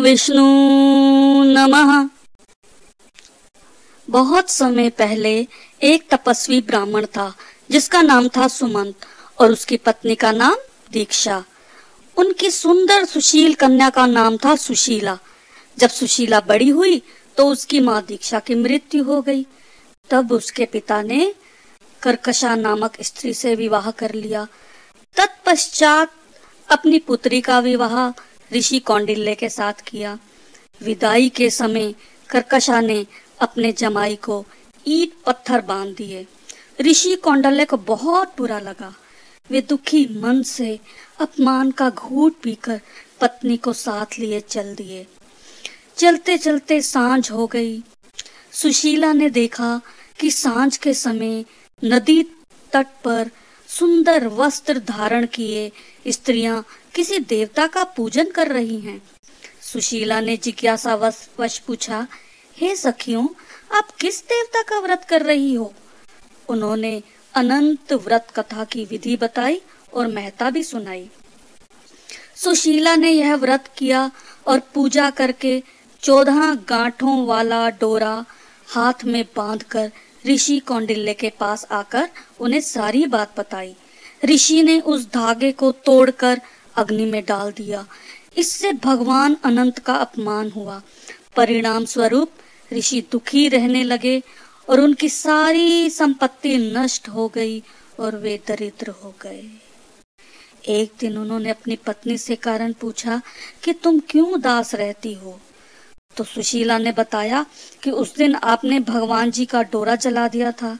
विष्णु नमः। बहुत समय पहले एक तपस्वी ब्राह्मण था जिसका नाम था सुमंत और उसकी पत्नी का नाम दीक्षा। उनकी सुंदर सुशील कन्या का नाम था सुशीला। जब सुशीला बड़ी हुई तो उसकी माँ दीक्षा की मृत्यु हो गई। तब उसके पिता ने कर्कशा नामक स्त्री से विवाह कर लिया। तत्पश्चात अपनी पुत्री का विवाह ऋषि कौंडिल्य के साथ किया। विदाई के समय कर्कशा ने अपने जमाई को ईंट पत्थर बांध दिए। ऋषि कौंडिल्य को बहुत बुरा लगा। वे दुखी मन से अपमान का घूंट पीकर पत्नी को साथ लिए चल दिए। चलते चलते सांझ हो गई। सुशीला ने देखा कि सांझ के समय नदी तट पर सुंदर वस्त्र धारण किए स्त्रियां किसी देवता का पूजन कर रही हैं। सुशीला ने जिज्ञासा वश पूछा, हे सखियों, आप किस देवता का व्रत कर रही हो? उन्होंने अनंत व्रत कथा की विधि बताई और महत्ता भी सुनाई। सुशीला ने यह व्रत किया और पूजा करके 14 गांठों वाला डोरा हाथ में बांधकर ऋषि कौंडिल्य के पास आकर उन्हें सारी बात बताई। ऋषि ने उस धागे को तोड़कर अग्नि में डाल दिया। इससे भगवान अनंत का अपमान हुआ। परिणाम स्वरूप ऋषि दुखी रहने लगे और उनकी सारी संपत्ति नष्ट हो गई और वे दरिद्र हो गए। एक दिन उन्होंने अपनी पत्नी से कारण पूछा कि तुम क्यों उदास रहती हो? तो सुशीला ने बताया कि उस दिन आपने भगवान जी का डोरा जला दिया था।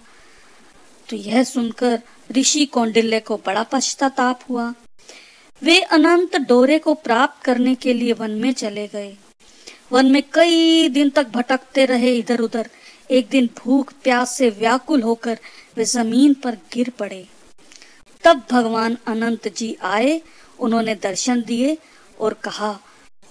तो यह सुनकर ऋषि कौंडिल्य को बड़ा पश्चाताप हुआ। वे अनंत डोरे को प्राप्त करने के लिए वन में चले गए। वन में कई दिन तक भटकते रहे इधर उधर। एक दिन भूख प्यास से व्याकुल होकर वे जमीन पर गिर पड़े। तब भगवान अनंत जी आए। उन्होंने दर्शन दिए और कहा,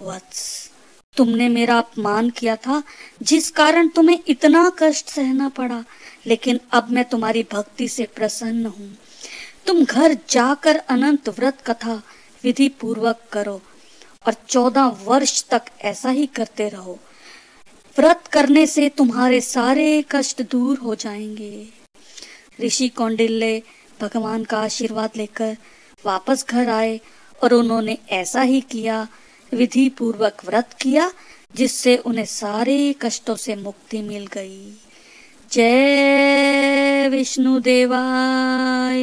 वत्स, तुमने मेरा अपमान किया था जिस कारण तुम्हें इतना कष्ट सहना पड़ा, लेकिन अब मैं तुम्हारी भक्ति से प्रसन्न हूँ। तुम घर जाकर अनंत व्रत कथा विधि पूर्वक करो और 14 वर्ष तक ऐसा ही करते रहो। व्रत करने से तुम्हारे सारे कष्ट दूर हो जाएंगे। ऋषि कौंडिल्य भगवान का आशीर्वाद लेकर वापस घर आए और उन्होंने ऐसा ही किया। विधि पूर्वक व्रत किया जिससे उन्हें सारे कष्टों से मुक्ति मिल गई। जय विष्णु देवाय।